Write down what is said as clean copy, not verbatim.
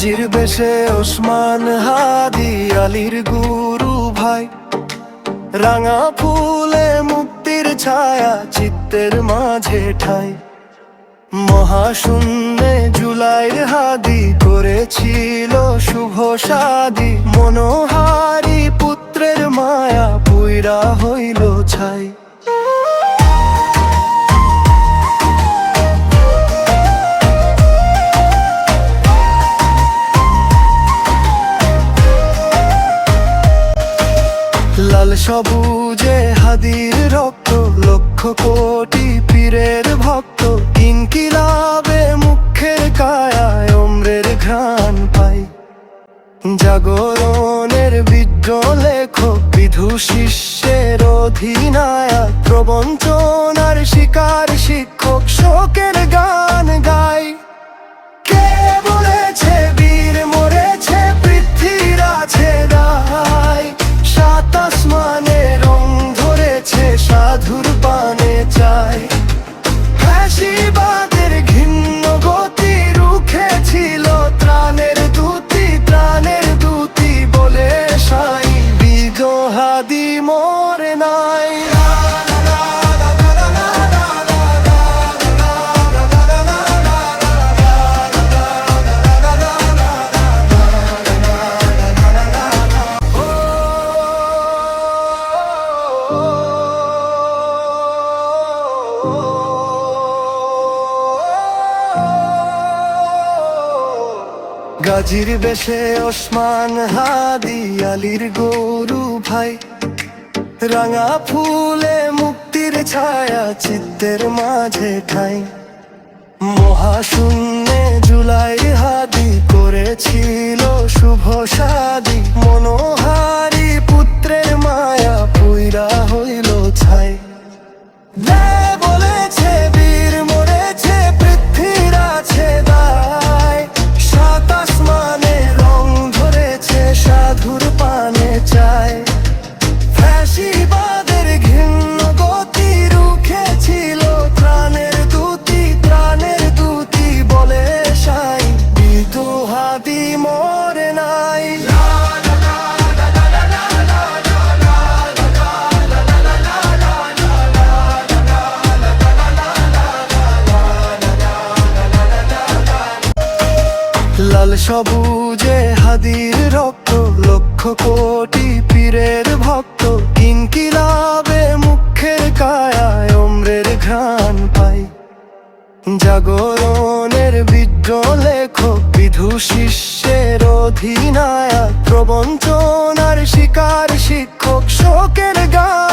গাজীর বেশে ওসমান হাদি আলীর গুরু ভাই, রাঙা ফুলে মুক্তির ছায়া চিত্তের মাঝে ঠাই। মহাশূন্যে জুলাইর হাদি করেছিল শুভ সাদি, মনোহারি পুত্রের মায়া পুইরা হইল ছাই। লাল সবুজে হাদির রক্ত, লক্ষ কোটি পীরের ভক্ত, ইনকিলাবে মুখের কায়ায় ওমরের ঘ্রাণ পাই। জাগরণের বিদ্রোহ লেখক, বিধু শিষ্যের অধিনায়ক, প্রবঞ্চনার শিকার শিক্ষক, শোকের গান গাই। কে বলেছে বীর মরেছে, পৃথিবীর আছে দায়, সাত আসমানে রং ধরেছে, সাধুর পানে চাই। ফ্যাসিবাদের ঘৃণ্য গতি রুখে ছিল ত্রাণের দূতি, ত্রাণের দূতি বলে সাই। বিজয় হাদি মরে নাই। গাজীর বেশে ওসমান হাদি আলীর গুরু ভাই, রাঙা ফুলে মুক্তির ছায়া চিত্তের মাঝে ঠাই। মহাশূন্যে জুলাই হাদি করেছিল শুভ সাদি, মনোহারি পুত্রের মায়া পুইরা হইল ছাই। বলেছে বীর মরেছে, পৃথিবীর আছে দায়, সাত আসমানে রং ধরেছে, সাধুর পানে চায়। ফ্যাসিবাদের ঘৃণ্য গতি রুখে ছিল ত্রাণের দূতি, ত্রাণের দূতি বলে সাই। বিজয় হাদি মরে নাই। লাল সবুজে হাদির রক্ত, লক্ষ কোটি পীরের ভক্ত, ইনকিলাবে মুখের কায়ায় ওমরের ঘ্রাণ পাই। জাগরণের বিদ্রোহ লেখক, বিধু শিষ্যের অধিনায়ক, প্রবঞ্চনার শিকার শিক্ষক, শোকের গান